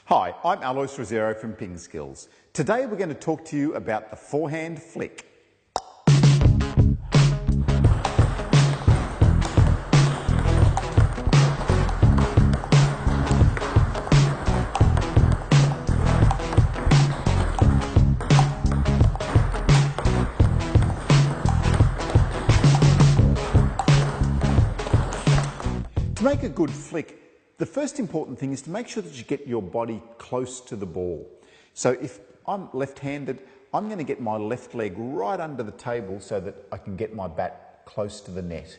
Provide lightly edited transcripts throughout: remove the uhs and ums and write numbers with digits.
Hi, I'm Alois Rosero from Ping Skills. Today we're going to talk to you about the forehand flick. To make a good flick, the first important thing is to make sure that you get your body close to the ball. So if I'm left-handed, I'm going to get my left leg right under the table so that I can get my bat close to the net.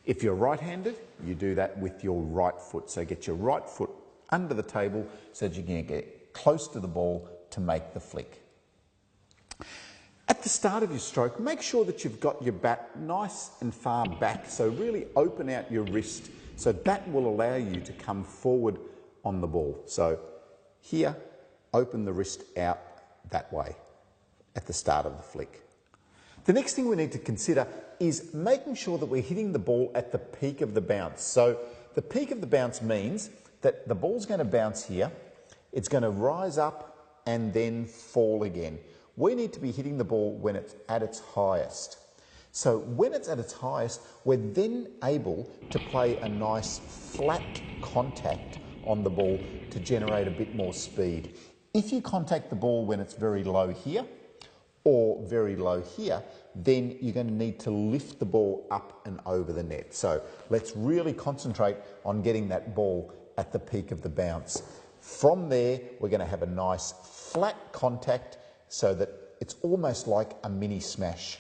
If you're right-handed, you do that with your right foot. So get your right foot under the table so that you can get close to the ball to make the flick. At the start of your stroke, make sure that you've got your bat nice and far back. So really open out your wrist. So that will allow you to come forward on the ball. So here, open the wrist out that way at the start of the flick. The next thing we need to consider is making sure that we're hitting the ball at the peak of the bounce. So the peak of the bounce means that the ball's going to bounce here, it's going to rise up and then fall again. We need to be hitting the ball when it's at its highest. So when it's at its highest, we're then able to play a nice flat contact on the ball to generate a bit more speed. If you contact the ball when it's very low here or very low here, then you're going to need to lift the ball up and over the net. So let's really concentrate on getting that ball at the peak of the bounce. From there, we're going to have a nice flat contact so that it's almost like a mini smash.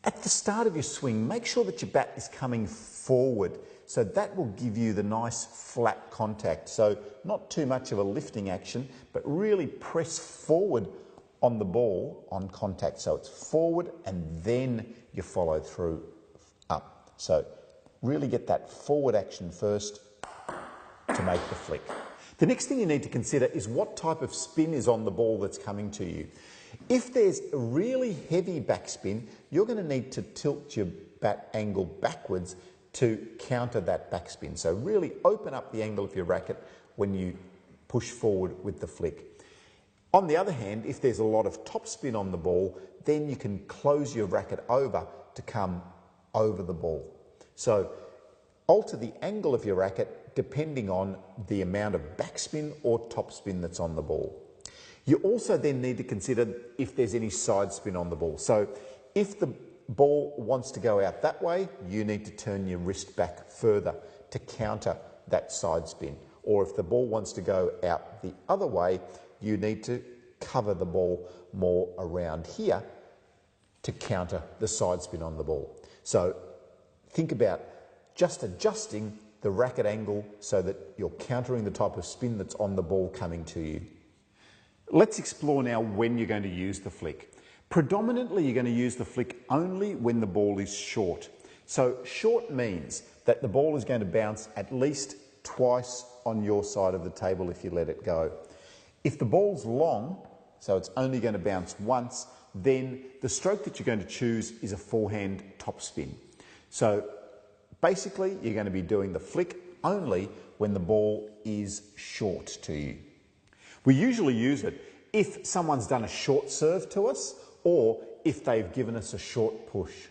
At the start of your swing, make sure that your bat is coming forward. So that will give you the nice flat contact. So not too much of a lifting action, but really press forward on the ball on contact. So it's forward and then you follow through up. So really get that forward action first to make the flick. The next thing you need to consider is what type of spin is on the ball that's coming to you. If there's a really heavy backspin, you're going to need to tilt your bat angle backwards to counter that backspin. So really open up the angle of your racket when you push forward with the flick. On the other hand, if there's a lot of topspin on the ball, then you can close your racket over to come over the ball. So alter the angle of your racket depending on the amount of backspin or topspin that's on the ball. You also then need to consider if there's any side spin on the ball. So if the ball wants to go out that way, you need to turn your wrist back further to counter that side spin. Or if the ball wants to go out the other way, you need to cover the ball more around here to counter the side spin on the ball. So think about just adjusting the racket angle so that you're countering the type of spin that's on the ball coming to you. Let's explore now when you're going to use the flick. Predominantly, you're going to use the flick only when the ball is short. So short means that the ball is going to bounce at least twice on your side of the table if you let it go. If the ball's long, so it's only going to bounce once, then the stroke that you're going to choose is a forehand topspin. So basically, you're going to be doing the flick only when the ball is short to you. We usually use it if someone's done a short serve to us or if they've given us a short push.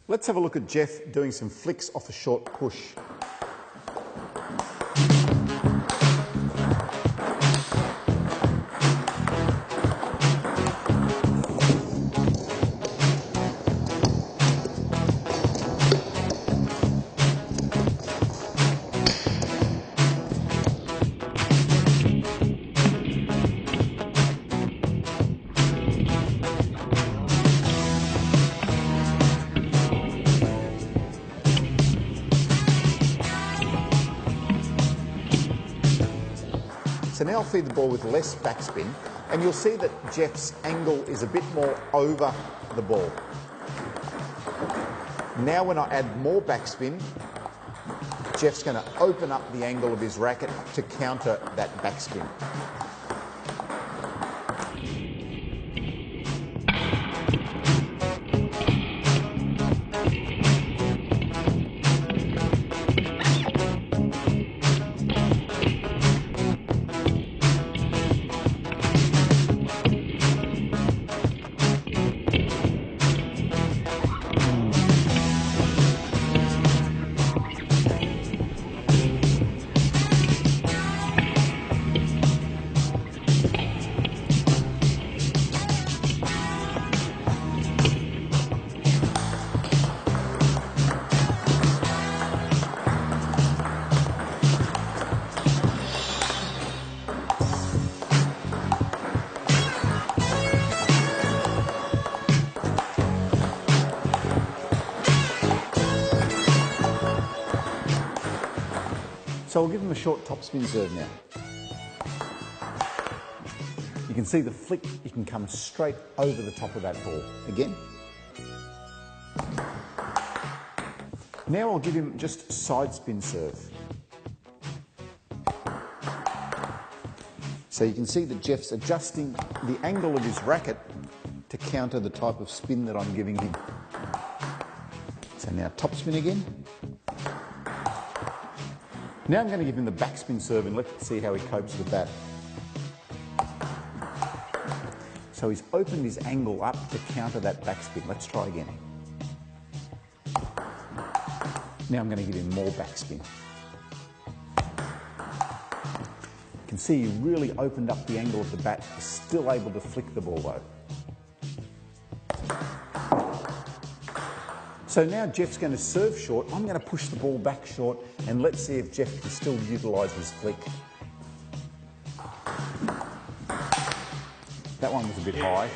Let's have a look at Jeff doing some flicks off a short push. So now I'll feed the ball with less backspin, and you'll see that Jeff's angle is a bit more over the ball. Now when I add more backspin, Jeff's going to open up the angle of his racket to counter that backspin. So we'll give him a short topspin serve now. You can see the flick, you can come straight over the top of that ball. Again. Now I'll give him just side spin serve. So you can see that Jeff's adjusting the angle of his racket to counter the type of spin that I'm giving him. So now topspin again. Now I'm going to give him the backspin serve and let's see how he copes with that. So he's opened his angle up to counter that backspin. Let's try again. Now I'm going to give him more backspin. You can see he really opened up the angle of the bat, still able to flick the ball though. So now Jeff's going to serve short. I'm going to push the ball back short and let's see if Jeff can still utilise his flick. That one was a bit high.